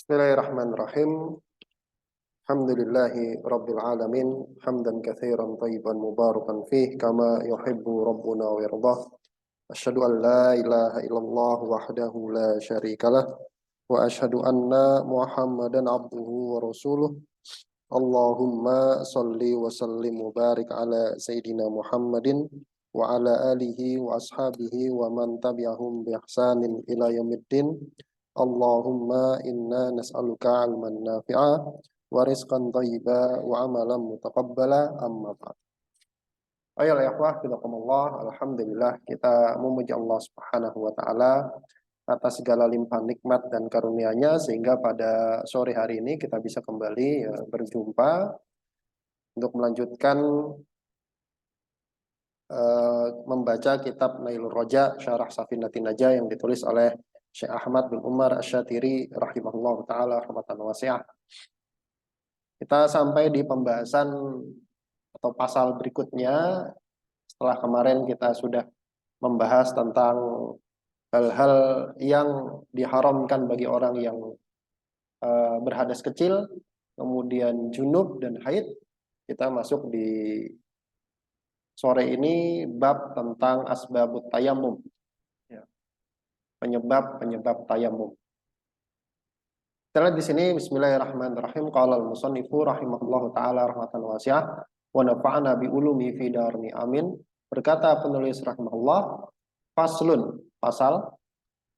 Bismillahirrahmanirrahim. Alhamdulillahi Rabbil Alamin. Hamdan katsiran thayyiban mubarakan fih kama yuhibbu Rabbuna wa yardah. Asyhadu an la ilaha illallah wahdahu la syarikalah wa asyhadu anna Muhammadan abduhu wa rasuluh. Allahumma salli wa sallim wa barik ala Sayyidina Muhammadin wa ala alihi wa ashabihi wa man tabi'ahum bi ihsanin ila yaumiddin. Allahumma inna nas'aluka ilman nafi'a wa rizqan thayyiba wa amalan mutaqabbala amma ba'd. Ayo ya ikhwah, fidakumullah. Alhamdulillah kita memuji Allah Subhanahu wa taala atas segala limpah nikmat dan karunia-Nya sehingga pada sore hari ini kita bisa kembali berjumpa untuk melanjutkan membaca kitab Nailur Raja Syarah Safinatin Najah yang ditulis oleh Syekh Ahmad bin Umar Asy-Syatiri rahimahullah ta'ala rahmatan wasi'ah. Kita sampai di pembahasan atau pasal berikutnya setelah kemarin kita sudah membahas tentang hal-hal yang diharamkan bagi orang yang berhadas kecil, kemudian junub dan haid. Kita masuk di sore ini bab tentang asbabut tayammum. Penyebab tayamum. Kita lihat di sini bismillahirrahmanirrahim. Qala al-musannifu rahimahullahu taala rahmatan wasi'ah wa nafa'ana bi ulumi fi darni amin. Berkata penulis rahimahullah, faslun, pasal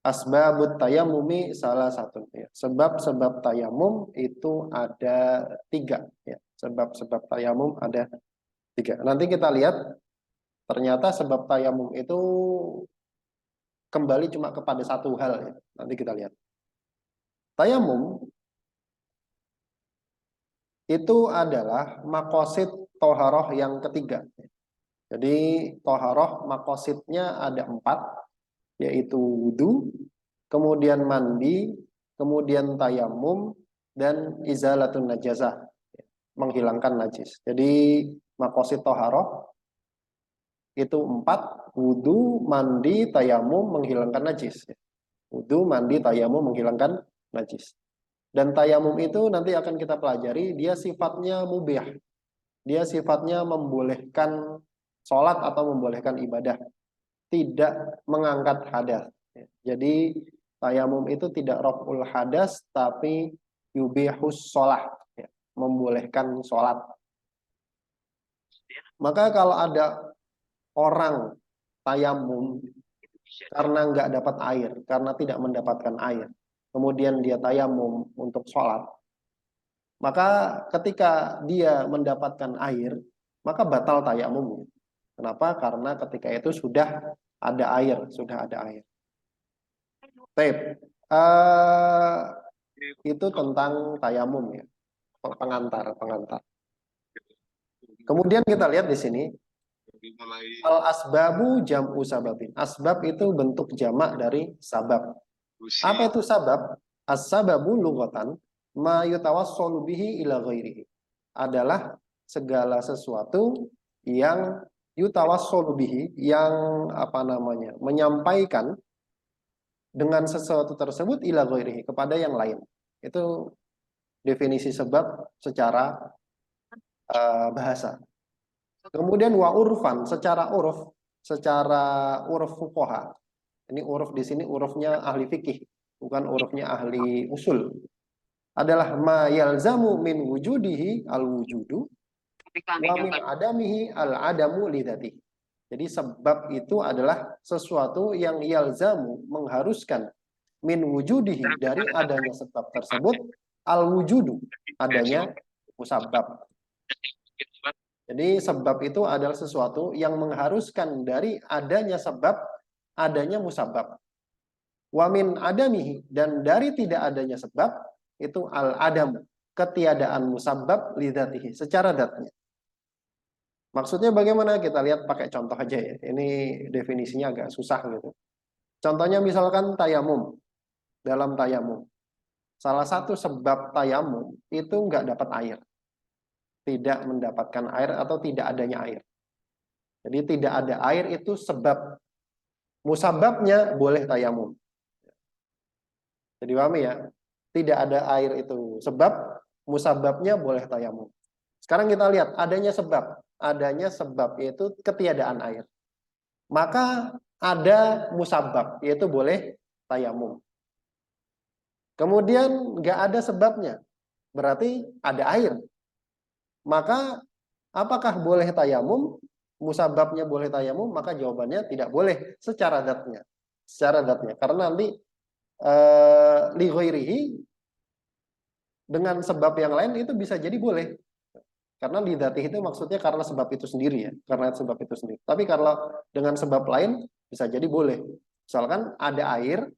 asbabut tayammumi salah satu ya. Sebab-sebab tayamum itu ada 3 ya. Sebab-sebab tayamum ada 3. Nanti kita lihat ternyata sebab tayamum itu kembali cuma kepada satu hal ya. Nanti kita lihat. Tayamum itu adalah maqasid toharoh yang ketiga. Jadi toharoh maqasidnya ada 4, yaitu wudu, kemudian mandi, kemudian tayamum, dan izalatun najazah, menghilangkan najis. Jadi maqasid toharoh itu 4, wudu, mandi, tayamum, menghilangkan najis. Wudu, mandi, tayamum, menghilangkan najis. Dan tayamum itu nanti akan kita pelajari, dia sifatnya mubih. Dia sifatnya membolehkan sholat atau membolehkan ibadah. Tidak mengangkat hadas. Jadi tayamum itu tidak raf'ul hadas, tapi yubihus sholat. Membolehkan sholat. Maka kalau ada orang tayamum karena nggak dapat air, karena tidak mendapatkan air, kemudian dia tayamum untuk sholat, maka ketika dia mendapatkan air, maka batal tayamum. Kenapa? Karena ketika itu sudah ada air, Baik, itu tentang tayamum ya, pengantar. Kemudian kita lihat di sini. Al-asbabu jam'u sababin. Asbab itu bentuk jamak dari sabab. Apa itu sabab? As-sababu lughatan ma yutawassalu bihi ila ghairihi. Adalah segala sesuatu yang yutawassalu bihi, yang menyampaikan dengan sesuatu tersebut ila ghairihi, kepada yang lain. Itu definisi sebab secara bahasa. Kemudian wa urfan, secara uruf fuqaha. Ini uruf di sini urufnya ahli fikih, bukan urufnya ahli usul. Adalah ma yalzamu min wujudihi al-wujudu wa min adamihi al-adamu lidati. Jadi sebab itu adalah sesuatu yang yalzamu, mengharuskan, min wujudihi, dari adanya sebab tersebut, al-wujudu, adanya musabbab. Jadi sebab itu adalah sesuatu yang mengharuskan dari adanya sebab, adanya musabbab. Wa min adamihi, dan dari tidak adanya sebab, itu al-adam, ketiadaan musabbab lidzatihi, secara zatnya. Maksudnya bagaimana? Kita lihat pakai contoh aja ya. Ini definisinya agak susah gitu. Contohnya misalkan tayamum. Dalam tayamum, salah satu sebab tayamum itu nggak dapat air. Tidak mendapatkan air atau tidak adanya air. Jadi tidak ada air itu sebab. Musababnya boleh tayamum. Jadi pahami ya. tidak ada air itu sebab, musababnya boleh tayamum. Sekarang kita lihat adanya sebab yaitu ketiadaan air. Maka ada musabab yaitu boleh tayamum. Kemudian nggak ada sebabnya, berarti ada air. Maka apakah boleh tayamum? Musababnya boleh tayamum, maka jawabannya tidak boleh secara zatnya. Secara zatnya. Karena nanti li ghairihi dengan sebab yang lain itu bisa jadi boleh. Karena li dzatihi itu maksudnya karena sebab itu sendiri ya, karena sebab itu sendiri. Tapi kalau dengan sebab lain bisa jadi boleh. Misalkan ada air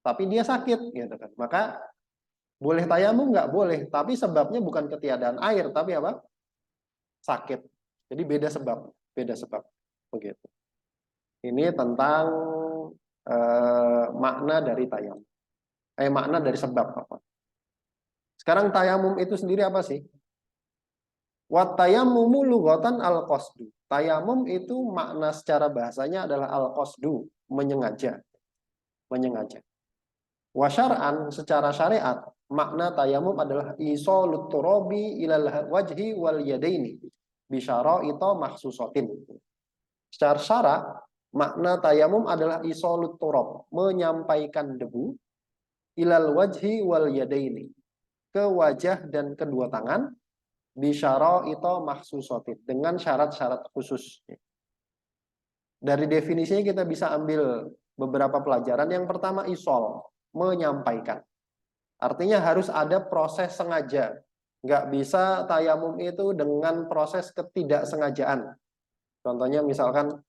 tapi dia sakit gitu kan. Maka boleh tayamum nggak boleh, tapi sebabnya bukan ketiadaan air, tapi apa? Sakit. Jadi beda sebab begitu. Ini tentang makna dari tayamum. Makna dari sebab apa? Sekarang tayamum itu sendiri apa sih? Wat tayammumu lughatan al-qasdu. Tayamum itu makna secara bahasanya adalah al-qasdu, menyengaja. Menyengaja. Wa syar'an secara syariat, makna tayamum adalah isalut turabi ilal wajhi wal yadaini bi syara'ita mahsusatin. Secara syara, makna tayamum adalah isalut turab, menyampaikan debu ilal wajhi wal yadaini, ke wajah dan kedua tangan, bisyara itu mahsusatin, dengan syarat-syarat khusus. Dari definisinya kita bisa ambil beberapa pelajaran. Yang pertama isol, menyampaikan. Artinya harus ada proses sengaja. Nggak bisa tayamum itu dengan proses ketidaksengajaan. Contohnya misalkan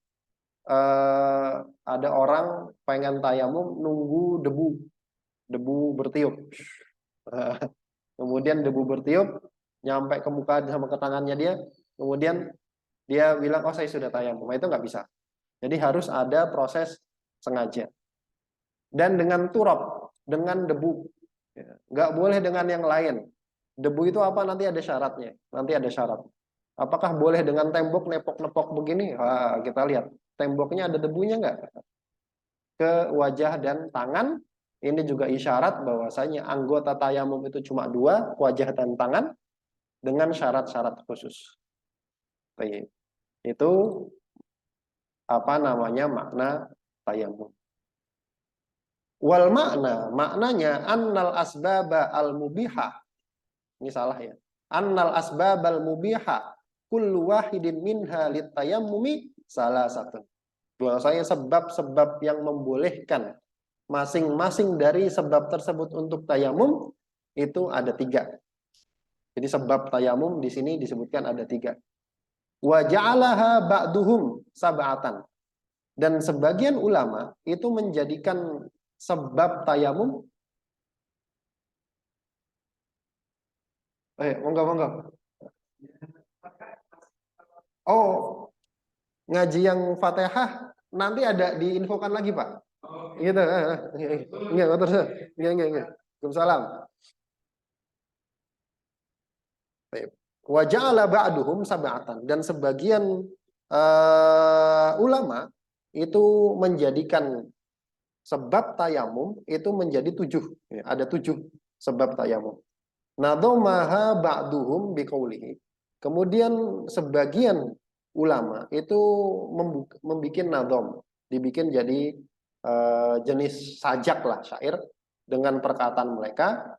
ada orang pengen tayamum nunggu debu bertiup. Kemudian debu bertiup nyampe ke muka sama ke tangannya dia, kemudian dia bilang oh saya sudah tayamum. Itu nggak bisa. Jadi harus ada proses sengaja. Dan dengan turab, dengan debu, nggak boleh dengan yang lain. Debu itu apa? Nanti ada syaratnya. Nanti ada syarat. Apakah boleh dengan tembok nepok-nepok begini? Kita lihat temboknya ada debunya nggak? Ke wajah dan tangan. Ini juga isyarat bahwasanya anggota tayamum itu cuma dua, wajah dan tangan, dengan syarat-syarat khusus. Itu apa namanya makna tayamum. Wal maknanya annal asbaba al mubiha. Ini salah ya. Annal asbab al mubiha kullu wahidin minha lit tayammumi salah satu. Bahwasanya sebab-sebab yang membolehkan masing-masing dari sebab tersebut untuk tayamum itu ada 3. Jadi sebab tayamum di sini disebutkan ada 3. Wa ja'alaha ba'duhum sab'atan. Dan sebagian ulama itu menjadikan sebab tayamum monggo. Oh, ngaji yang Fatihah nanti ada diinfokan lagi, Pak. Gitu. Enggak, terus. Enggak. Waalaikumsalam. Wa ja'ala ba'duhum sab'atan, dan sebagian ulama itu menjadikan sebab tayamum itu menjadi 7. Ada 7 sebab tayamum. Nadhamaha ba'duhum biqaulihi. Kemudian sebagian ulama itu membuat nadham, dibikin jadi jenis sajak lah, syair, dengan perkataan mereka,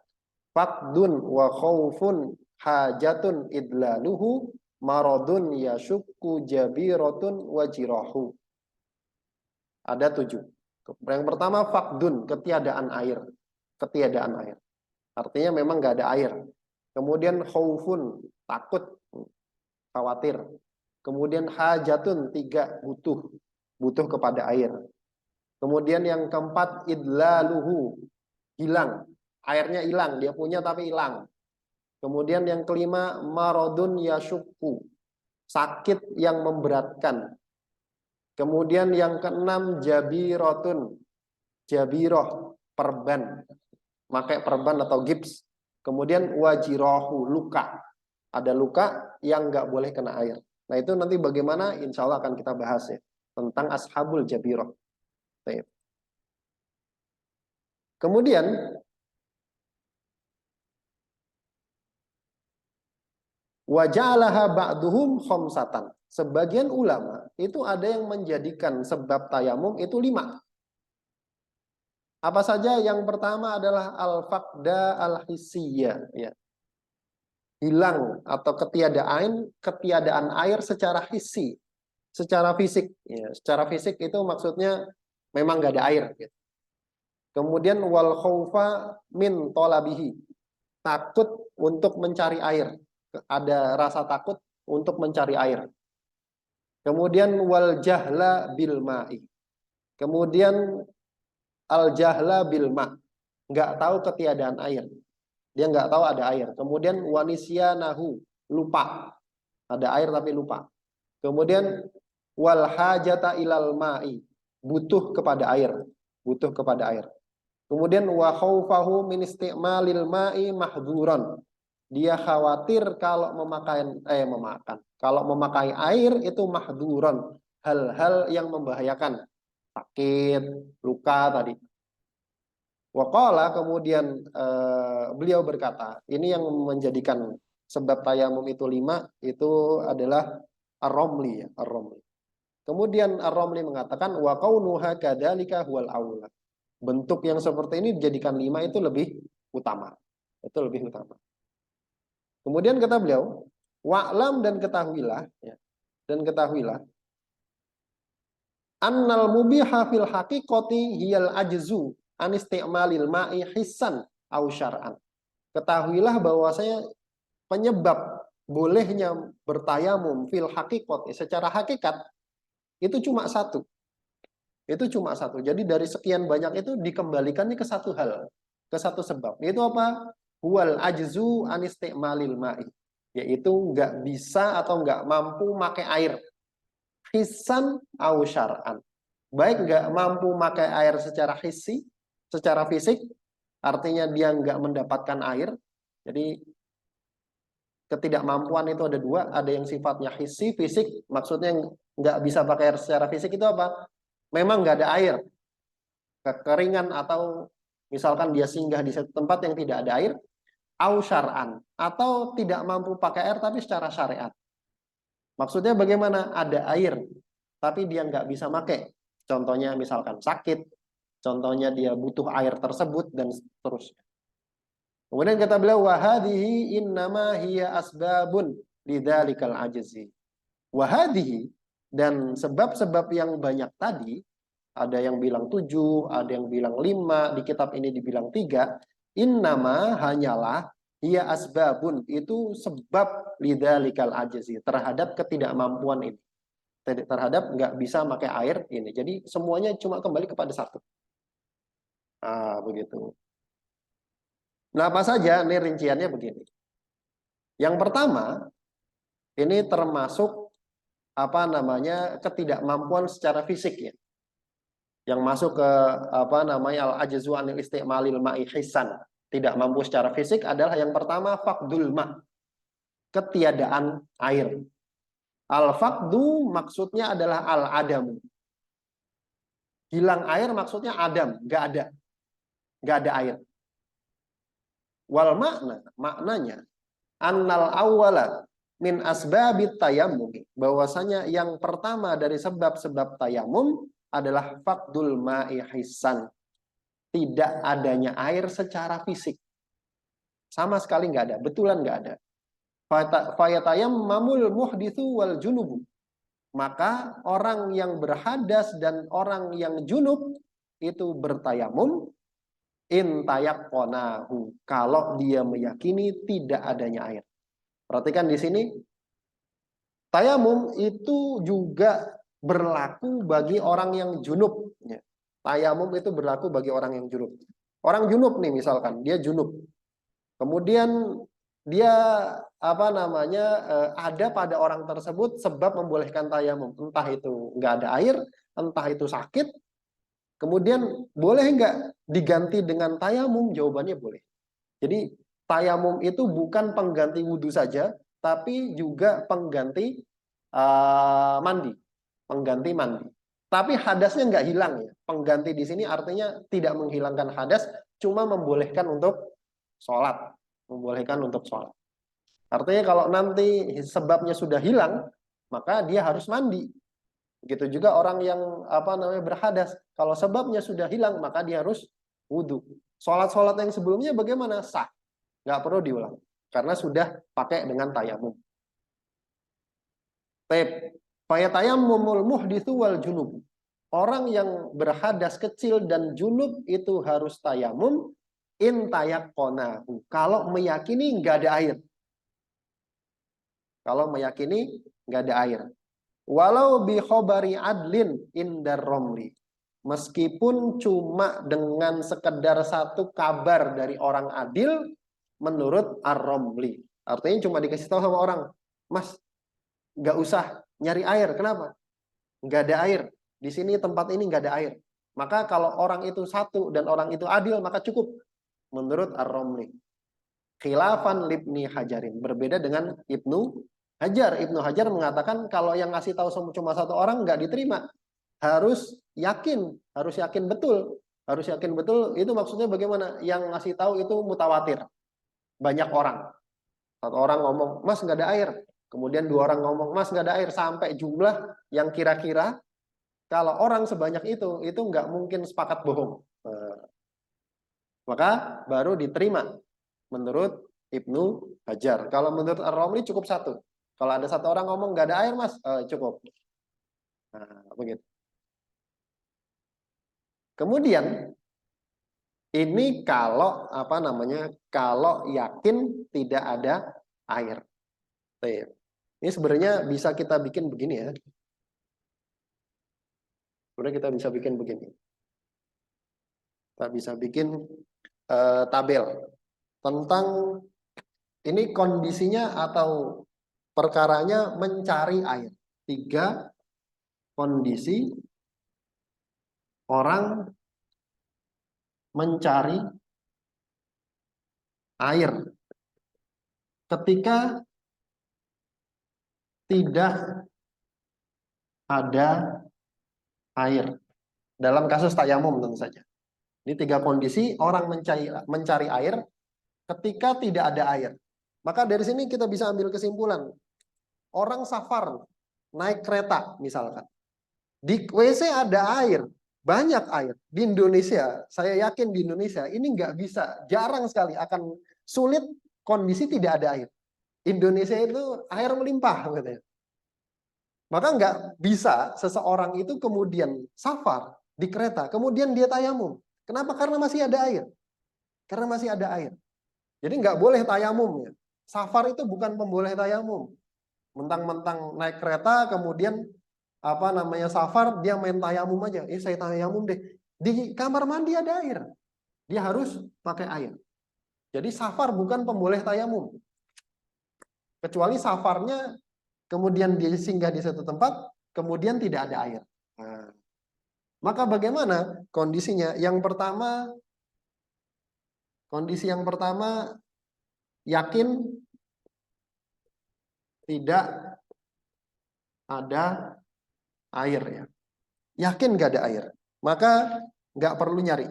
faqdun wa khaufun hajatun idlaluhu maradun yashukku jabiratun wajirahu. Ada 7. Yang pertama faqdun, ketiadaan air. Ketiadaan air. Artinya memang nggak ada air. Kemudian khaufun, takut, khawatir. Kemudian hajatun, 3, butuh kepada air. Kemudian yang keempat idlaluhu, hilang. Airnya hilang, dia punya tapi hilang. Kemudian yang kelima maradun yashukku, sakit yang memberatkan. Kemudian yang keenam jabirotun, jabiroh, perban, pakai perban atau gips. Kemudian wajirohu, luka, ada luka yang nggak boleh kena air. Nah itu nanti bagaimana insya Allah akan kita bahas ya, tentang ashabul jabiroh. Kemudian Wa ja'alaha ba'duhum khamsatan. Sebagian ulama itu ada yang menjadikan sebab tayamum itu 5. Apa saja? Yang pertama adalah al-faqda al-hissiyah, ya. Hilang atau ketiadaan air secara hissi, secara fisik, ya. Secara fisik itu maksudnya memang nggak ada air, gitu. Kemudian wal khaufa min tolabihi, takut untuk mencari air, ada rasa takut untuk mencari air. Kemudian wal jahla bil ma'i, kemudian al jahla bil ma, nggak tahu ketiadaan air, dia nggak tahu ada air. Kemudian wanisyanahu, lupa, ada air tapi lupa. Kemudian wal hajata ilal ma'i, butuh kepada air, butuh kepada air. Kemudian wa khaufahu min isti'malil ma'i mahdzuran, dia khawatir kalau kalau memakai air itu mahdzuran, hal-hal yang membahayakan, sakit, luka tadi. Waqala, kemudian beliau berkata, ini yang menjadikan sebab tayamum itu 5 itu adalah Ar-Romli, ya, Ar-Romli. Kemudian Ar-Romli mengatakan wa qaunuha kadzalika huwal aula. Bentuk yang seperti ini dijadikan 5 itu lebih utama. Itu lebih utama. Kemudian kata beliau, wa'lam, dan ketahuilah, ya, dan ketahuilah annal mubiha fil haqiqati hiyal ajzu an isti'malil ma'i hissan au syar'an. Ketahuilah bahwasanya penyebab bolehnya bertayamum fil haqiqati, secara hakikat, itu cuma satu. Itu cuma satu. Jadi dari sekian banyak itu dikembalikannya ke satu hal, ke satu sebab. Itu apa? Huwal ajzu an isti'malil ma'i, yaitu nggak bisa atau nggak mampu pakai air. Hissan au syar'an. Baik nggak mampu pakai air secara hissi, secara fisik, artinya dia nggak mendapatkan air. Jadi ketidakmampuan itu ada 2, ada yang sifatnya hissi, fisik, maksudnya nggak bisa pakai air secara fisik itu apa? Memang nggak ada air, kekeringan, atau misalkan dia singgah di satu tempat yang tidak ada air, au syar'an, atau tidak mampu pakai air tapi secara syariat. Maksudnya bagaimana? Ada air, tapi dia nggak bisa pakai. Contohnya misalkan sakit, contohnya dia butuh air tersebut, dan seterusnya. Kemudian kata beliau, wahadihi innama hiya asbabun lidzalikal ajzi. Wahadihi, dan sebab-sebab yang banyak tadi, ada yang bilang 7, ada yang bilang 5, di kitab ini dibilang 3, innama, hanyalah, hiya asbabun, itu sebab lidzalikal ajzi, terhadap ketidakmampuan ini, terhadap nggak bisa pakai air ini. Jadi semuanya cuma kembali kepada satu. Begitu. Nah, apa saja? Ini rinciannya begini. Yang pertama, ini termasuk ketidakmampuan secara fisik, ya. Yang masuk ke al-ajzu anil isti'malil ma'i hissan, tidak mampu secara fisik, adalah yang pertama faqdul ma', ketiadaan air. Al-faqdu maksudnya adalah al-adam. Hilang air maksudnya adam, nggak ada air. Wal makna, maknanya annal awwala min asbabit tayammum, bahwasanya yang pertama dari sebab-sebab tayamum adalah faqdul ma'i hissan, tidak adanya air secara fisik, sama sekali nggak ada, betulan nggak ada. Fayatayammamul muhditsu wal junubu, maka orang yang berhadas dan orang yang junub itu bertayamum in tayaqqanahu, kalau dia meyakini tidak adanya air. Perhatikan di sini, tayamum itu juga berlaku bagi orang yang junub. Tayamum itu berlaku bagi orang yang junub. Orang junub nih, misalkan dia junub, kemudian dia ada pada orang tersebut sebab membolehkan tayamum, entah itu nggak ada air, entah itu sakit. Kemudian boleh nggak diganti dengan tayamum? Jawabannya boleh. Jadi tayamum itu bukan pengganti wudhu saja, tapi juga pengganti mandi, pengganti mandi. Tapi hadasnya nggak hilang, ya. Pengganti di sini artinya tidak menghilangkan hadas, cuma membolehkan untuk sholat, membolehkan untuk sholat. Artinya kalau nanti sebabnya sudah hilang, maka dia harus mandi. Begitu juga orang yang berhadas, kalau sebabnya sudah hilang, maka dia harus wudhu. Sholat-sholat yang sebelumnya bagaimana? Sah, nggak perlu diulang, karena sudah pakai dengan tayamum. Fayatayammumul muhditsu wal junub. Orang yang berhadas kecil dan junub itu harus tayamum in tayaqonahu. Kalau meyakini nggak ada air. Kalau meyakini nggak ada air. Walau bi khobari adlin indar romli. Meskipun cuma dengan sekedar satu kabar dari orang adil menurut ar-romli. Artinya cuma dikasih tahu sama orang, Mas, nggak usah nyari air. Kenapa? Nggak ada air. Di sini tempat ini nggak ada air. Maka kalau orang itu satu dan orang itu adil, maka cukup. Menurut ar-romli. Khilafan libni Hajarin. Berbeda dengan Ibnu Hajar. Ibnu Hajar mengatakan kalau yang ngasih tahu cuma satu orang nggak diterima. Harus yakin betul. Harus yakin betul itu maksudnya bagaimana? Yang ngasih tahu itu mutawatir. Banyak orang. Satu orang ngomong, Mas nggak ada air. Kemudian dua orang ngomong, Mas nggak ada air. Sampai jumlah yang kira-kira kalau orang sebanyak itu nggak mungkin sepakat bohong. Maka baru diterima menurut Ibnu Hajar. Kalau menurut Ar-Romli cukup satu. Kalau ada satu orang ngomong nggak ada air, Mas, cukup. Nah, begitu. Kemudian ini kalau kalau yakin tidak ada air. Ini sebenarnya bisa kita bikin begini ya. Sebenarnya kita bisa bikin begini. Kita bisa bikin tabel tentang ini kondisinya atau perkaranya mencari air. 3 kondisi orang mencari air ketika tidak ada air. Dalam kasus tayamum tentu saja. Ini 3 kondisi orang mencari air ketika tidak ada air. Maka dari sini kita bisa ambil kesimpulan. Orang safar naik kereta misalkan. Di WC ada air, banyak air. Di Indonesia, saya yakin di Indonesia ini nggak bisa, jarang sekali akan sulit kondisi tidak ada air. Indonesia itu air melimpah, katanya. Maka nggak bisa seseorang itu kemudian safar di kereta, kemudian dia tayamum. Kenapa? Karena masih ada air. Karena masih ada air. Jadi nggak boleh tayamum ya. Safar itu bukan pemboleh tayamum. Mentang-mentang naik kereta, kemudian safar, dia main tayamum aja. Saya tayamum deh. Di kamar mandi ada air. Dia harus pakai air. Jadi safar bukan pemboleh tayamum. Kecuali safarnya kemudian dia singgah di satu tempat, kemudian tidak ada air. Nah, maka bagaimana kondisinya? Kondisi yang pertama, yakin tidak ada air ya. Yakin nggak ada air, maka nggak perlu nyari.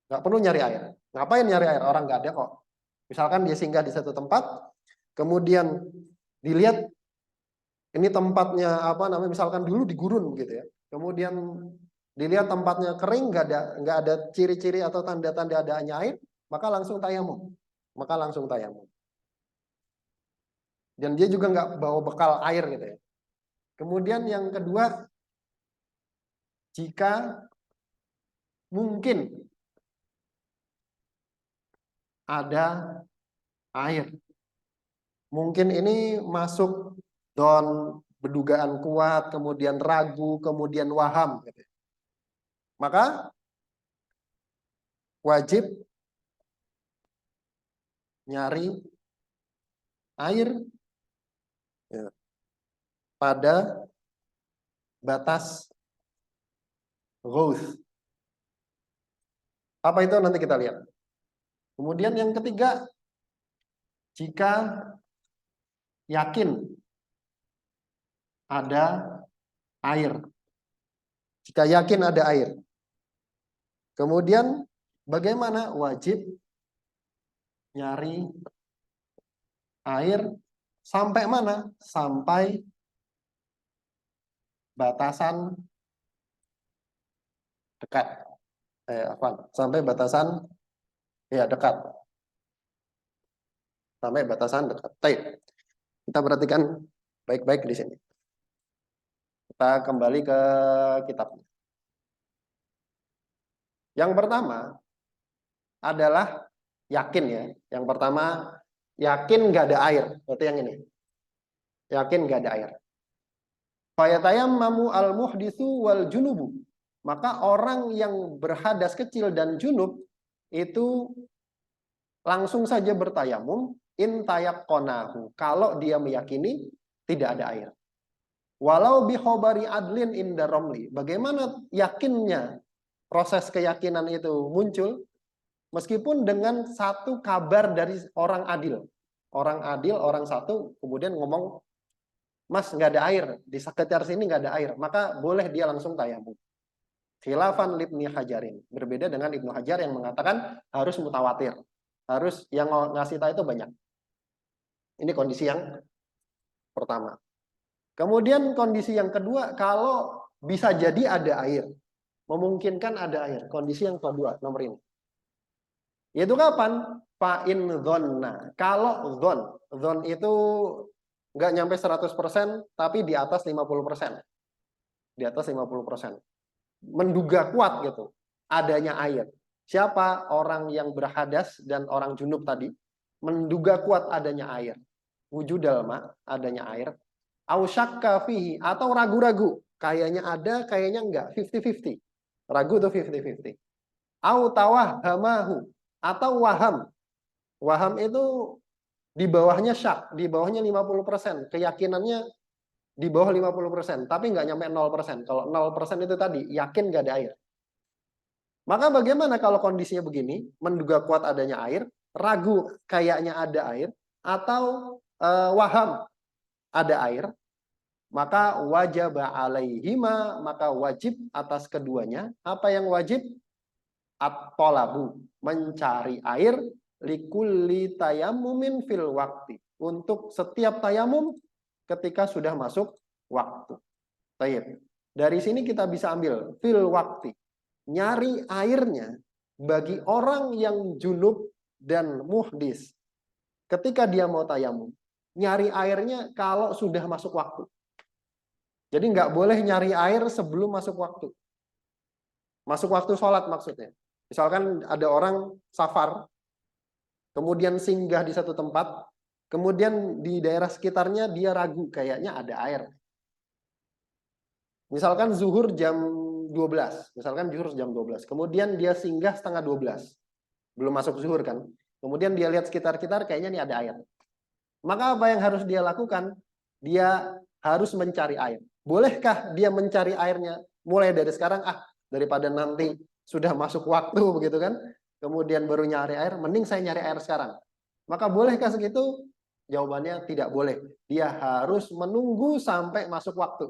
Nggak perlu nyari air. Ngapain nyari air? Orang nggak ada kok. Misalkan dia singgah di satu tempat, kemudian dilihat ini tempatnya misalkan dulu di gurun gitu ya. Kemudian dilihat tempatnya kering, nggak ada ciri-ciri atau tanda-tanda adanya air, maka langsung tayamum. Dan dia juga nggak bawa bekal air gitu ya. Kemudian yang kedua, jika mungkin ada air. Mungkin ini masuk don berdugaan kuat, kemudian ragu, kemudian waham. Gitu. Maka wajib nyari air ya, pada batas ghauth. Apa itu nanti kita lihat. Kemudian yang ketiga, jika yakin ada air. Jika yakin ada air. Kemudian bagaimana? Wajib nyari air sampai mana? Sampai batasan dekat. Sampai batasan dekat. Sampai batasan dekat. Baik. Kita perhatikan baik-baik di sini. Kita kembali ke kitabnya. Yang pertama adalah yakin ya. Yang pertama yakin nggak ada air. Berarti yang ini. Yakin nggak ada air. Fayatayammamu al-muhditsu wal junubu. Maka orang yang berhadas kecil dan junub itu langsung saja bertayamum in tayaqqanahu. Kalau dia meyakini tidak ada air. Walau bi khobari adlin inda romli. Bagaimana yakinnya proses keyakinan itu muncul? Meskipun dengan satu kabar dari orang adil. Orang adil, orang satu, kemudian ngomong, Mas, nggak ada air. Di sekitar sini nggak ada air. Maka boleh dia langsung tayamum. Khilafan libni Hajarin. Berbeda dengan Ibnu Hajar yang mengatakan harus mutawatir. Harus yang ngasih tahu itu banyak. Ini kondisi yang pertama. Kemudian kondisi yang kedua, kalau bisa jadi ada air. Memungkinkan ada air. Kondisi yang kedua, nomor ini. Yaitu kapan? Fa'in dhonna. Kalau dhon itu nggak nyampe 100%, tapi di atas 50%. Di atas 50%. Menduga kuat gitu, adanya air. Siapa? Orang yang berhadas dan orang junub tadi. Menduga kuat adanya air. Wujudal ma, adanya air. Au syakka fihi, atau ragu-ragu, kayaknya ada, kayaknya enggak, 50-50. Ragu tuh 50-50. Au tawahhamahu, atau waham. Waham itu di bawahnya syak, di bawahnya 50%. Keyakinannya di bawah 50%, tapi enggak nyampe 0%. Kalau 0% itu tadi, yakin enggak ada air. Maka bagaimana kalau kondisinya begini, menduga kuat adanya air, ragu kayaknya ada air, atau waham ada air, maka wajib alaihima, maka wajib atas keduanya. Apa yang wajib? At-tolabu, mencari air, likulli tayamumin fil wakti, untuk setiap tayamum ketika sudah masuk waktu. Tayyib. Dari sini kita bisa ambil fil wakti, nyari airnya bagi orang yang junub dan muhdis. Ketika dia mau tayamum, nyari airnya kalau sudah masuk waktu. Jadi nggak boleh nyari air sebelum masuk waktu. Masuk waktu sholat maksudnya. Misalkan ada orang safar, kemudian singgah di satu tempat, kemudian di daerah sekitarnya dia ragu, kayaknya ada air. Misalkan zuhur jam 12, misalkan zuhur jam 12, kemudian dia singgah setengah 12, belum masuk zuhur kan. Kemudian dia lihat sekitar-sekitar, kayaknya ini ada air. Maka apa yang harus dia lakukan? Dia harus mencari air. Bolehkah dia mencari airnya mulai dari sekarang? Daripada nanti sudah masuk waktu begitu kan, kemudian baru nyari air, mending saya nyari air sekarang. Maka bolehkah segitu? Jawabannya tidak boleh. Dia harus menunggu sampai masuk waktu.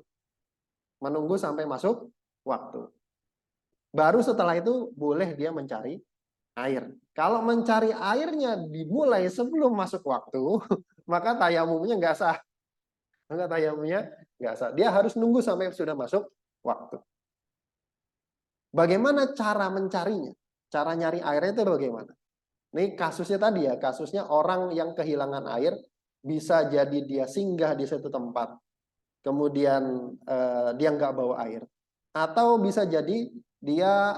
Menunggu sampai masuk waktu. Baru setelah itu boleh dia mencari air. Kalau mencari airnya dimulai sebelum masuk waktu, maka tayamumnya nggak sah. Maka tayamumnya nggak sah. Dia harus nunggu sampai sudah masuk waktu. Bagaimana cara mencarinya? Cara nyari airnya itu bagaimana? Ini kasusnya tadi ya, kasusnya orang yang kehilangan air, bisa jadi dia singgah di satu tempat, kemudian dia nggak bawa air, atau bisa jadi dia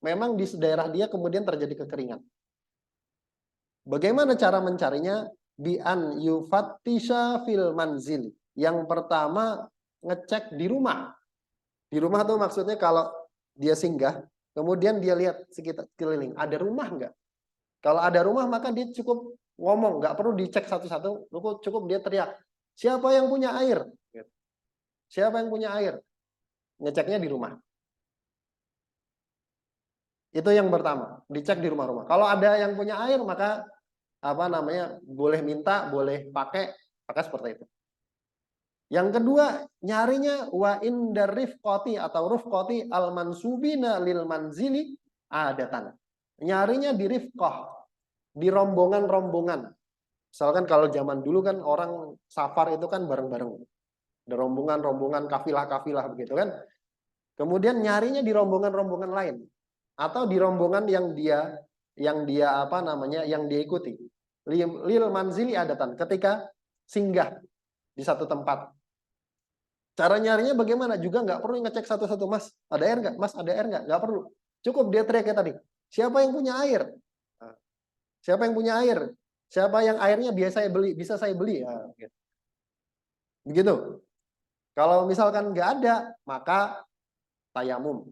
memang di daerah dia kemudian terjadi kekeringan. Bagaimana cara mencarinya? Bi'an yufattisha fil manzil. Yang pertama ngecek di rumah. Di rumah tuh maksudnya kalau dia singgah, kemudian dia lihat sekitar keliling, ada rumah nggak? Kalau ada rumah maka dia cukup ngomong, nggak perlu dicek satu-satu, cukup dia teriak, siapa yang punya air? Siapa yang punya air? Ngeceknya di rumah. Itu yang pertama, dicek di rumah-rumah. Kalau ada yang punya air maka boleh minta, boleh pakai seperti itu. Yang kedua, nyarinya wa indar rifqati atau rufqati al mansubina lil manzili adatan. Nyarinya di rifqah, di rombongan-rombongan. Misalkan kalau zaman dulu kan orang safar itu kan bareng-bareng. Ada rombongan-rombongan, kafilah-kafilah begitu kan. Kemudian nyarinya di rombongan-rombongan lain atau di rombongan yang dia apa namanya yang dia ikuti. Lil manzili adatan, ketika singgah di satu tempat. Cara nyarinya bagaimana? Juga nggak perlu ngecek satu-satu, Mas, ada air nggak? Mas, ada air nggak? Nggak perlu. Cukup dia teriak kayak tadi. Siapa yang punya air? Siapa yang punya air? Siapa yang airnya bisa saya beli? Ya, gitu. Begitu. Kalau misalkan nggak ada, maka tayamum.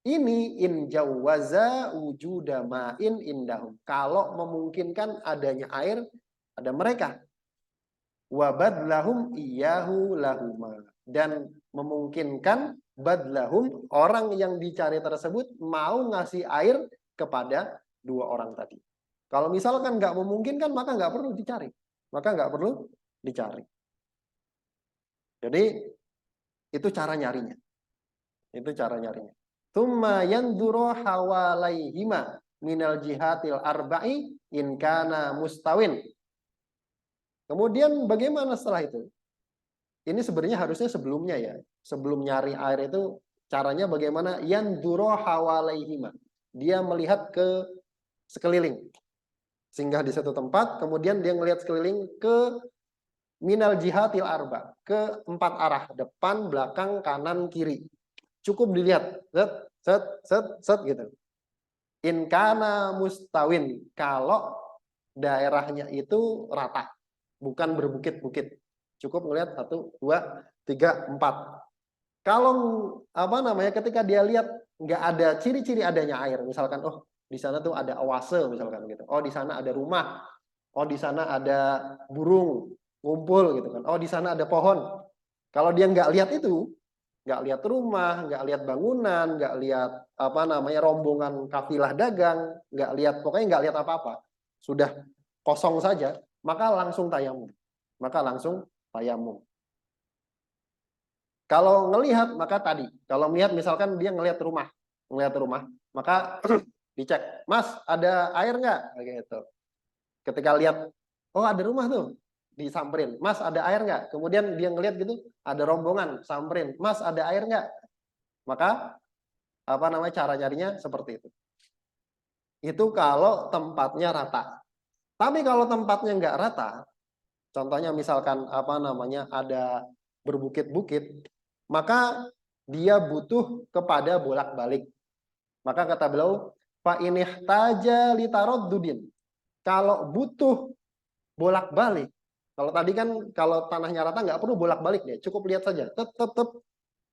Ini in jawaza wujuda ma'in indahum. Kalau memungkinkan adanya air, ada mereka. Wabadlahum iyahu lahuma. Dan memungkinkan badlahum, orang yang dicari tersebut mau ngasih air kepada dua orang tadi. Kalau misalkan nggak memungkinkan, maka nggak perlu dicari. Jadi itu cara nyarinya. Tsumma yanzuru hawalaihima minal jihatil arba'i in kana mustawin. Kemudian bagaimana setelah itu? Ini sebenarnya harusnya sebelumnya ya. Sebelum nyari air itu caranya bagaimana? Yanzuru hawalaihima. Dia melihat ke sekeliling. Singgah di satu tempat, kemudian dia melihat sekeliling ke minal jihatil arba, ke 4 arah, depan, belakang, kanan, kiri. Cukup dilihat, set gitu. In kana mustawin, kalau daerahnya itu rata, bukan berbukit-bukit. Cukup melihat 1, 2, 3, 4. Kalau apa namanya, ketika dia lihat nggak ada ciri-ciri adanya air, misalkan oh di sana tuh ada oase misalkan gitu. Oh di sana ada rumah. Oh di sana ada burung ngumpul gitu kan. Oh di sana ada pohon. Kalau dia nggak lihat itu, nggak lihat rumah, nggak lihat bangunan, nggak lihat apa namanya rombongan kafilah dagang, nggak lihat pokoknya nggak lihat apa-apa, sudah kosong saja, maka langsung tayamum. Kalau ngelihat maka tadi, kalau melihat misalkan dia ngelihat rumah, maka dicek, Mas ada air nggak? Gitu. Ketika lihat, oh ada rumah tuh, disamperin, Mas ada air nggak? Kemudian dia ngelihat gitu, ada rombongan, samperin, Mas ada air nggak? Maka apa namanya cara nyarinya seperti itu. Itu kalau tempatnya rata. Tapi kalau tempatnya nggak rata, contohnya misalkan apa namanya ada berbukit-bukit, maka dia butuh kepada bolak-balik. Maka kata beliau, fa inihtaja litaroddudin. Kalau butuh bolak-balik, kalau tadi kan kalau tanahnya rata nggak perlu bolak-balik deh, cukup lihat saja. Tetep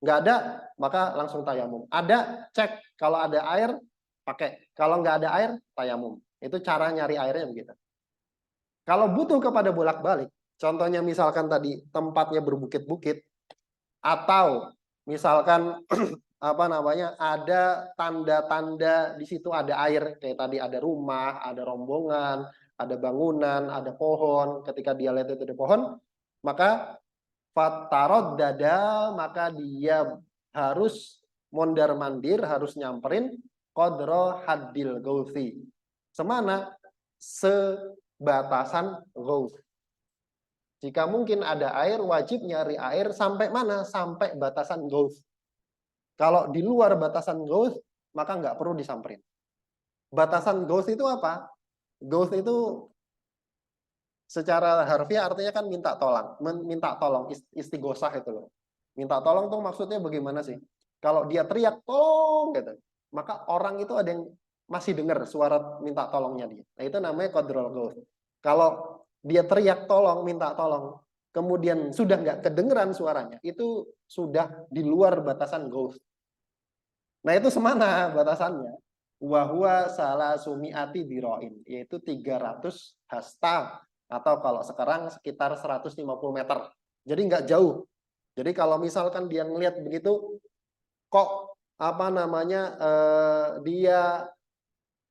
nggak ada, maka langsung tayamum. Ada, cek. Kalau ada air, pakai. Kalau nggak ada air, tayamum. Itu cara nyari airnya begitu. Kalau butuh kepada bolak-balik, contohnya misalkan tadi tempatnya berbukit-bukit, atau misalkan apa namanya ada tanda-tanda di situ ada air, kayak tadi ada rumah, ada rombongan, ada bangunan, ada pohon. Ketika dia lihat itu ada pohon, maka fatarod dada, maka dia harus mondar mandir, harus nyamperin kodro hadil gauthi. Semana? Sebatasan gauth. Jika mungkin ada air, wajib nyari air sampai mana? Sampai batasan gauth. Kalau di luar batasan gauth, maka nggak perlu disamperin. Batasan gauth itu apa? Gauth itu secara harfiah artinya kan minta tolong, istighosah itu loh. Minta tolong tuh maksudnya bagaimana sih? Kalau dia teriak tolong gitu, maka orang itu ada yang masih dengar suara minta tolongnya dia. Nah itu namanya qadrul gauth. Kalau dia teriak tolong, minta tolong, kemudian sudah nggak kedengeran suaranya, itu sudah di luar batasan gauth. Nah itu semana batasannya? Wahwa salah sumiati diroin, yaitu 300 hasta, atau kalau sekarang sekitar 150 meter. Jadi nggak jauh. Jadi kalau misalkan dia ngelihat begitu, kok apa namanya dia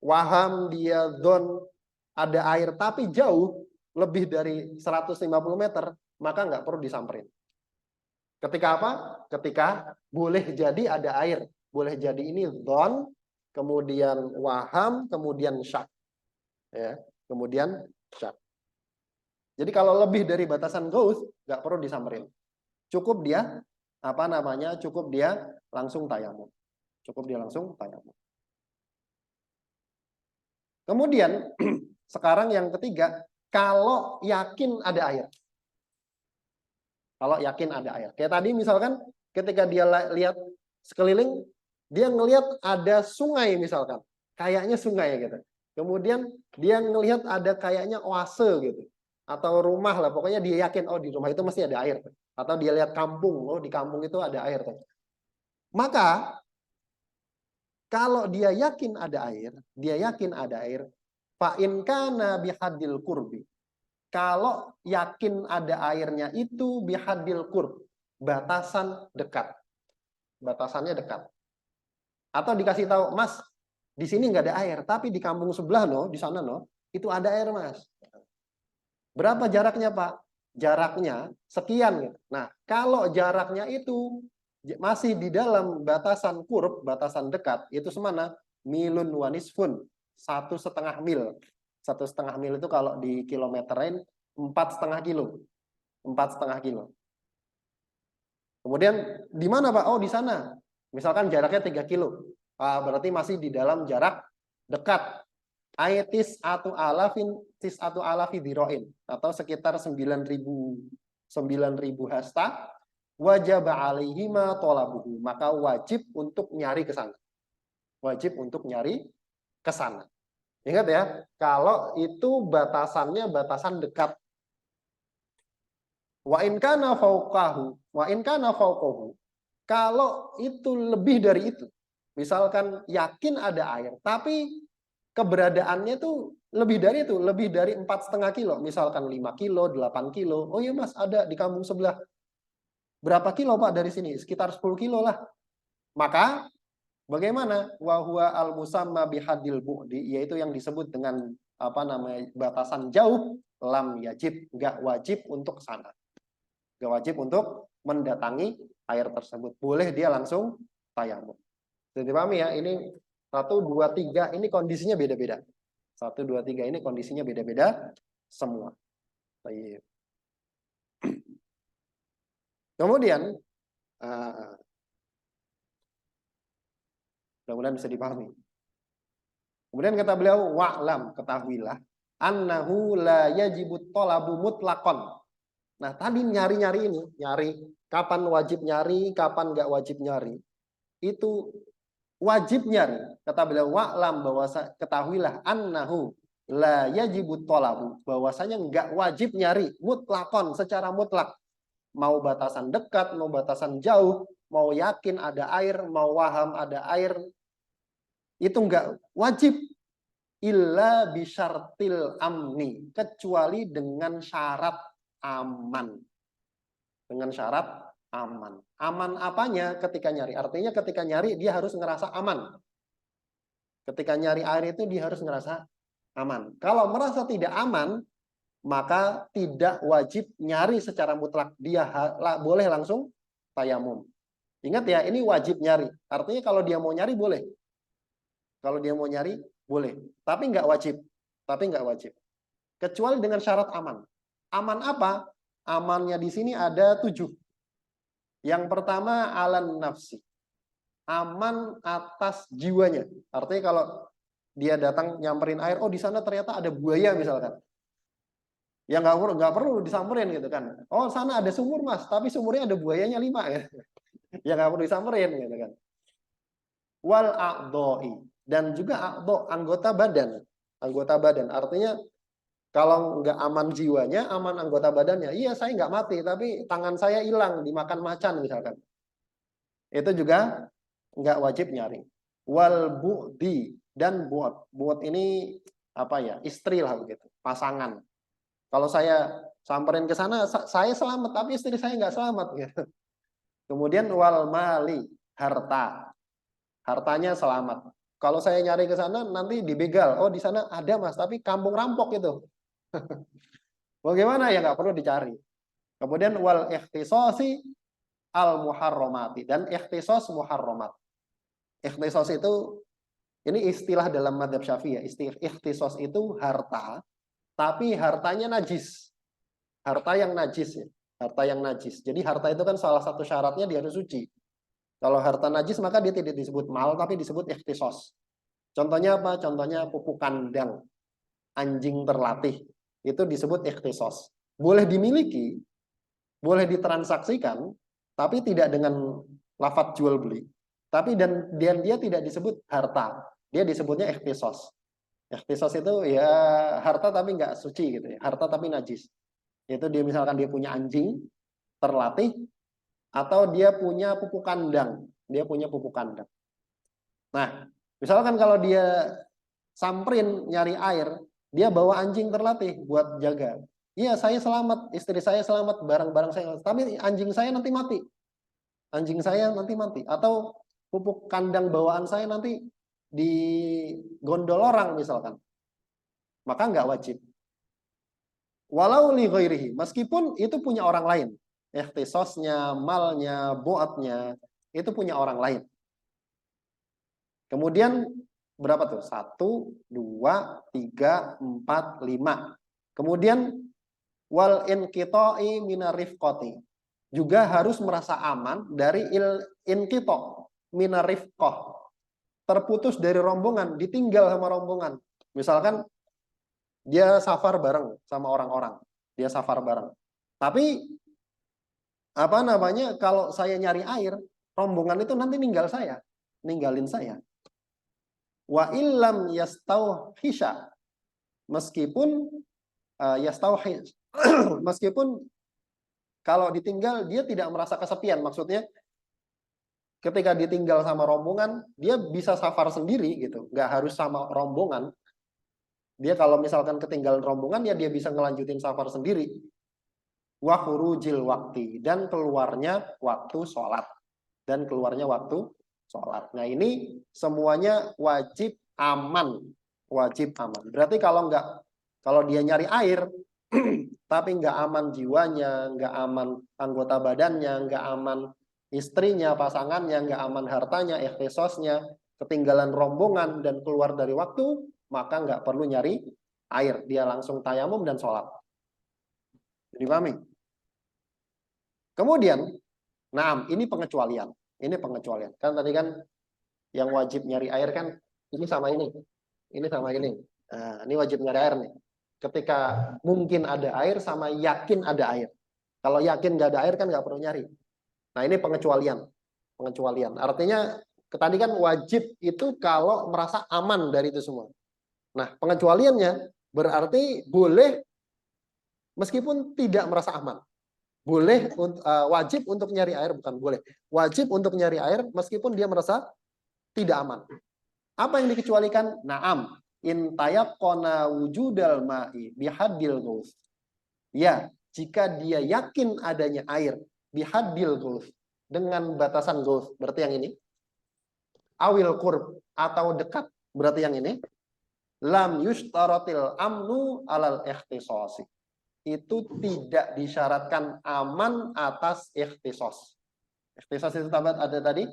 waham, dia zon ada air tapi jauh lebih dari 150 meter, maka nggak perlu disamperin. Ketika apa? Ketika boleh jadi ada air, boleh jadi ini zon kemudian waham, kemudian syak. Ya, kemudian syak. Jadi kalau lebih dari batasan gauss, nggak perlu disamperin. Cukup dia, cukup dia langsung tayamum. Cukup dia langsung tayamum. Kemudian, sekarang yang ketiga, kalau yakin ada air. Kalau yakin ada air. Kayak tadi misalkan, ketika dia lihat sekeliling, dia ngelihat ada sungai misalkan. Kayaknya sungai gitu. Kemudian dia ngelihat ada kayaknya oase gitu. Atau rumah lah, pokoknya dia yakin, oh di rumah itu mesti ada air. Atau dia lihat kampung, oh di kampung itu ada air. Maka, kalau dia yakin ada air, fa'in kana bihadil kurbi. Kalau yakin ada airnya itu bihadil kurb, batasan dekat. Batasannya dekat. Atau dikasih tahu, Mas, di sini nggak ada air, tapi di kampung sebelah di sana itu ada air, Mas. Berapa jaraknya, Pak? Jaraknya sekian. Nah, kalau jaraknya itu masih di dalam batasan kurb, batasan dekat, itu semana? Milun wanisfun, 1,5 mil. 1,5 mil itu kalau di kilometerin 4,5 kilo. 4,5 kilo. Kemudian di mana, Pak? Oh, di sana. Misalkan jaraknya 3 kilo. Berarti masih di dalam jarak dekat. Aitis atau alafi diroin, atau sekitar 9.000 hasta, wajib alaihima tolabuhu, maka wajib untuk nyari ke sana. Wajib untuk nyari ke sana. Ingat ya, kalau itu batasannya batasan dekat. Wa in kana fauqahu, kalau itu lebih dari itu. Misalkan yakin ada air, tapi keberadaannya itu lebih dari itu, lebih dari 4,5 kilo, misalkan 5 kilo, 8 kilo. Oh iya Mas, ada di kampung sebelah. Berapa kilo Pak dari sini? Sekitar 10 kilo lah. Maka bagaimana? Wa huwa al-musamma bihadil bu'di, yaitu yang disebut dengan batasan jauh, lam yajib, enggak wajib untuk sana. Enggak wajib untuk mendatangi air tersebut. Boleh dia langsung tayamum. Jadi pahami ya, ini 1, 2, 3 ini kondisinya beda-beda. 1, 2, 3 ini kondisinya beda-beda semua. Baik. Kemudian, mudah-mudahan bisa dipahami. Kemudian kata beliau, wa'lam, ketahuilah, annahu la yajibut thalabu mutlaqan. Nah, tadi nyari-nyari ini, nyari kapan wajib nyari, kapan nggak wajib nyari. Itu wajib nyari. Kata beliau, wa'lam, ketahuilah, annahu la yajibut thalabu, bahwasanya nggak wajib nyari mutlaqan, secara mutlak. Mau batasan dekat, mau batasan jauh, mau yakin ada air, mau waham ada air, itu enggak wajib, illa bisyartil amni, kecuali dengan syarat aman. Dengan syarat aman. Aman apanya ketika nyari? Artinya ketika nyari dia harus ngerasa aman. Ketika nyari air itu dia harus ngerasa aman. Kalau merasa tidak aman, maka tidak wajib nyari secara mutlak. Dia boleh langsung tayamum. Ingat ya, ini wajib nyari. Artinya kalau dia mau nyari boleh. Kalau dia mau nyari, boleh. Tapi nggak wajib. Kecuali dengan syarat aman. Aman apa? Amannya di sini ada 7. Yang pertama, alan nafsi. Aman atas jiwanya. Artinya kalau dia datang nyamperin air, oh di sana ternyata ada buaya misalkan. Ya nggak perlu disamperin gitu kan. Oh sana ada sumur Mas, tapi sumurnya ada buayanya 5 ya. Ya nggak perlu disamperin gitu kan. Wal a'dha'i, dan juga anggota badan. Anggota badan artinya kalau nggak aman jiwanya, aman anggota badannya. Iya saya nggak mati, tapi tangan saya hilang dimakan macan misalkan. Itu juga nggak wajib nyari. Wal bu'di, dan buat ini istri lah begitu, pasangan. Kalau saya samperin ke sana, saya selamat, tapi istri saya nggak selamat gitu. Kemudian wal mali, harta. Hartanya selamat. Kalau saya nyari ke sana nanti dibegal. Oh di sana ada Mas, tapi kampung rampok itu. Bagaimana ya nggak perlu dicari. Kemudian wal ikhtisasi al muharramati, dan ikhtisas muharramat. Ikhtisas itu Ini istilah dalam madzhab Syafi'i ya. Ikhtisos itu harta, tapi hartanya najis. Harta yang najis ya. Harta yang najis. Jadi harta itu kan salah satu syaratnya dia harus suci. Kalau harta najis maka dia tidak disebut mal tapi disebut ikhtisos. Contohnya apa? Contohnya pupuk kandang, anjing terlatih. Itu disebut ikhtisos. Boleh dimiliki, boleh ditransaksikan, tapi tidak dengan lafadz jual beli. Tapi dan dia tidak disebut harta. Dia disebutnya ikhtisos. Ikhtisos itu ya harta tapi nggak suci gitu ya. Harta tapi najis. Itu dia misalkan dia punya anjing terlatih, atau dia punya pupuk kandang. Dia punya pupuk kandang. Nah, misalkan kalau dia samperin nyari air, dia bawa anjing terlatih buat jaga. Iya, saya selamat, istri saya selamat, barang-barang saya selamat. Tapi anjing saya nanti mati. Anjing saya nanti mati. Atau pupuk kandang bawaan saya nanti di gondol orang misalkan. Maka nggak wajib. Walau li ghairihi, meskipun itu punya orang lain. Ikhtisosnya, malnya, buatnya, itu punya orang lain. Kemudian berapa tuh? 1, 2, 3, 4, 5. Kemudian wal inqita'i minarifqati. Juga harus merasa aman dari inqita' minarifqah. Terputus dari rombongan, ditinggal sama rombongan. Misalkan dia safar bareng sama orang-orang. Dia safar bareng. Tapi apa namanya? Kalau saya nyari air, rombongan itu nanti ninggalin saya. Wa illam yastauhisha, meskipun meskipun kalau ditinggal dia tidak merasa kesepian. Maksudnya ketika ditinggal sama rombongan, dia bisa safar sendiri gitu, nggak harus sama rombongan. Dia kalau misalkan ketinggalan rombongan ya dia bisa ngelanjutin safar sendiri. Wa khurujil waktu, dan keluarnya waktu sholat. Dan keluarnya waktu sholat. Nah ini semuanya wajib aman. Wajib aman. Berarti kalau dia nyari air, tapi nggak aman jiwanya, nggak aman anggota badannya, nggak aman istrinya, pasangannya, nggak aman hartanya, ikhtisosnya, ketinggalan rombongan dan keluar dari waktu, maka nggak perlu nyari air. Dia langsung tayamum dan sholat. Jadi pahami? Kemudian, nah ini pengecualian. Ini pengecualian. Kan tadi kan yang wajib nyari air kan ini sama ini. Ini sama ini. Nah, ini wajib nyari air nih. Ketika mungkin ada air sama yakin ada air. Kalau yakin nggak ada air kan nggak perlu nyari. Nah ini pengecualian. Pengecualian. Artinya tadi kan wajib itu kalau merasa aman dari itu semua. Nah pengecualiannya berarti boleh meskipun tidak merasa aman. Boleh wajib untuk nyari air, bukan boleh. Wajib untuk nyari air meskipun dia merasa tidak aman. Apa yang dikecualikan? Naam, in tayaqqana wujudal ma'i bihaddil ghus. Ya, jika dia yakin adanya air bihaddil ghus, dengan batasan ghus, berarti yang ini. Awil qurb, atau dekat, berarti yang ini. Lam yushtaratil amnu alal ikhtisasi. Itu tidak disyaratkan aman atas ikhtisos. Ikhtisos itu ada tadi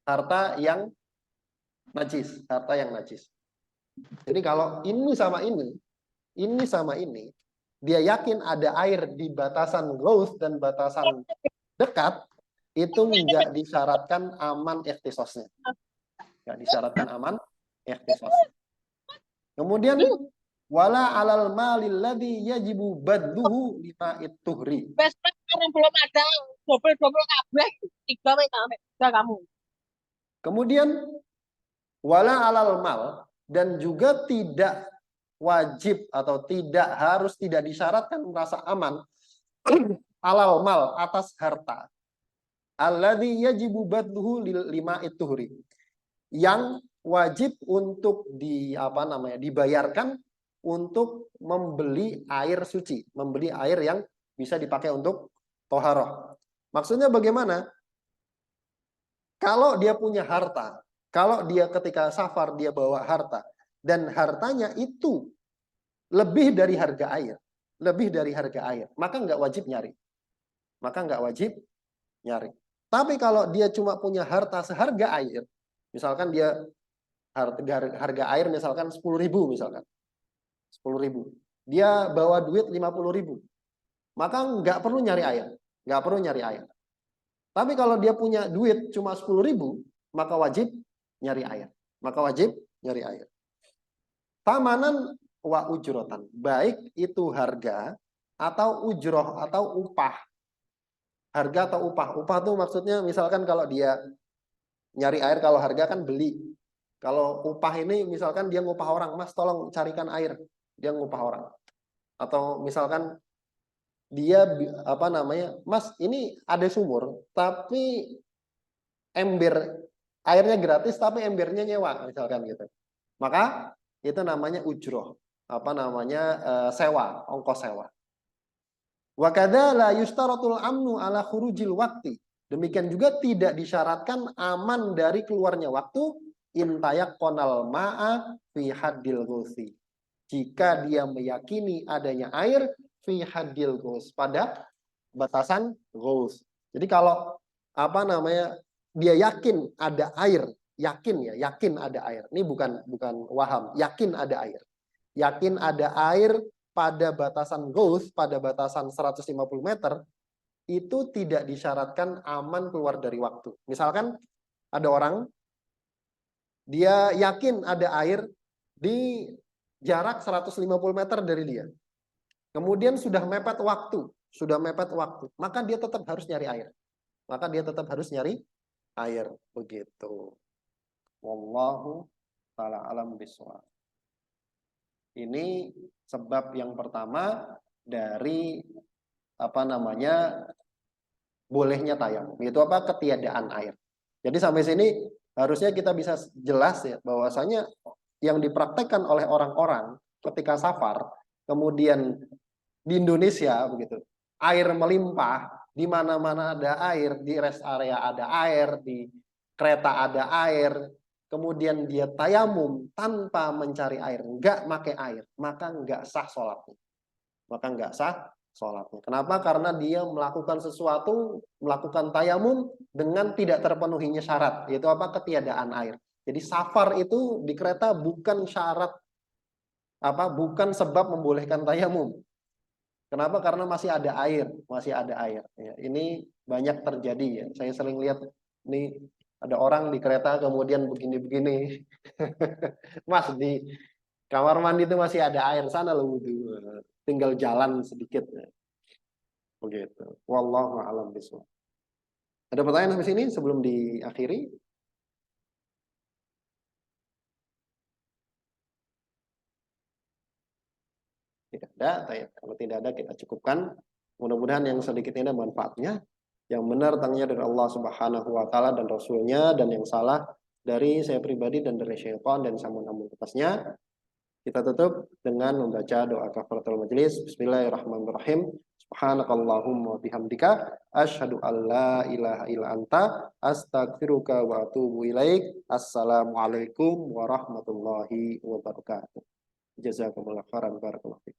harta yang najis, harta yang najis. Jadi kalau ini sama ini, dia yakin ada air di batasan ghaus dan batasan dekat, itu enggak disyaratkan aman ikhtisosnya. Enggak disyaratkan aman ikhtisosnya. Kemudian wala alal malil ladzi yajibu badluhu lima tuhri. Belum ada double kabeh 3 kamu. Kemudian wala alal mal, dan juga tidak wajib atau tidak disyaratkan merasa aman alal mal, atas harta. Alladzi yajibu badluhu lima tuhri. Yang wajib untuk dibayarkan untuk membeli air suci, membeli air yang bisa dipakai untuk toharoh. Maksudnya bagaimana? Kalau dia punya harta, kalau dia ketika safar dia bawa harta, dan hartanya itu lebih dari harga air, maka nggak wajib nyari. Tapi kalau dia cuma punya harta seharga air, misalkan dia harga air misalkan 10.000 misalkan. 10.000. Dia bawa duit 50.000. Maka nggak perlu nyari air. Nggak perlu nyari air. Tapi kalau dia punya duit cuma 10.000, maka wajib nyari air. Maka wajib nyari air. Tamanan wa ujrotan. Baik itu harga atau ujroh atau upah. Harga atau upah. Upah tuh maksudnya misalkan kalau dia nyari air, kalau harga kan beli. Kalau upah ini misalkan dia ngupah orang, Mas tolong carikan air. Dia ngupah orang. Atau misalkan dia apa namanya, Mas ini ada sumur tapi ember airnya gratis tapi embernya nyewa misalkan gitu. Maka itu namanya ujroh. Apa namanya sewa, ongkos sewa. Wa kadza la yustaratul amnu ala khurujil waqti. Demikian juga tidak disyaratkan aman dari keluarnya waktu intayak konal ma'a fi haddil ghusi. Jika dia meyakini adanya air fi haddil ghus, pada batasan ghus. Jadi kalau apa namanya dia yakin ada air, yakin ada air. Ini bukan waham, yakin ada air. Yakin ada air pada batasan ghus, pada batasan 150 meter, itu tidak disyaratkan aman keluar dari waktu. Misalkan ada orang, dia yakin ada air di jarak 150 meter dari dia. Kemudian sudah mepet waktu, maka dia tetap harus nyari air. Begitu. Wallahu ta'ala alam bisawab. Ini sebab yang pertama dari apa namanya bolehnya tayamum. Itu apa? Ketiadaan air. Jadi sampai sini harusnya kita bisa jelas ya bahwasanya yang dipraktekkan oleh orang-orang ketika safar, kemudian di Indonesia begitu, air melimpah, di mana-mana ada air, di rest area ada air, di kereta ada air, kemudian dia tayamum tanpa mencari air, nggak pakai air, maka nggak sah sholatnya. Kenapa? Karena dia melakukan sesuatu, melakukan tayamum dengan tidak terpenuhinya syarat, yaitu apa? Ketiadaan air. Jadi safar itu di kereta bukan syarat bukan sebab membolehkan tayamum. Kenapa? Karena masih ada air. Ya, ini banyak terjadi ya. Saya sering lihat nih ada orang di kereta kemudian begini-begini. Mas di kamar mandi itu masih ada air, sana lo wudhu. Tinggal jalan sedikit. Ya. Begitu. Wallahu a'lam bishawab. Ada pertanyaan sampai sini sebelum diakhiri? Tidak ada, kalau tidak ada kita cukupkan. Mudah-mudahan yang sedikit ini ada manfaatnya. Yang benar tangnya dari Allah Subhanahu wa taala dan Rasulnya, dan yang salah dari saya pribadi dan dari syaitan dan sambung-sambung atasnya. Kita tutup dengan membaca doa kafaratul majelis. Bismillahirrahmanirrahim. Subhanakallahumma bihamdika asyhadu an la ilaha illa anta astaghfiruka wa atubu ilaik. Assalamualaikum warahmatullahi wabarakatuh. Jazakumullah khairan barakallahu fiik.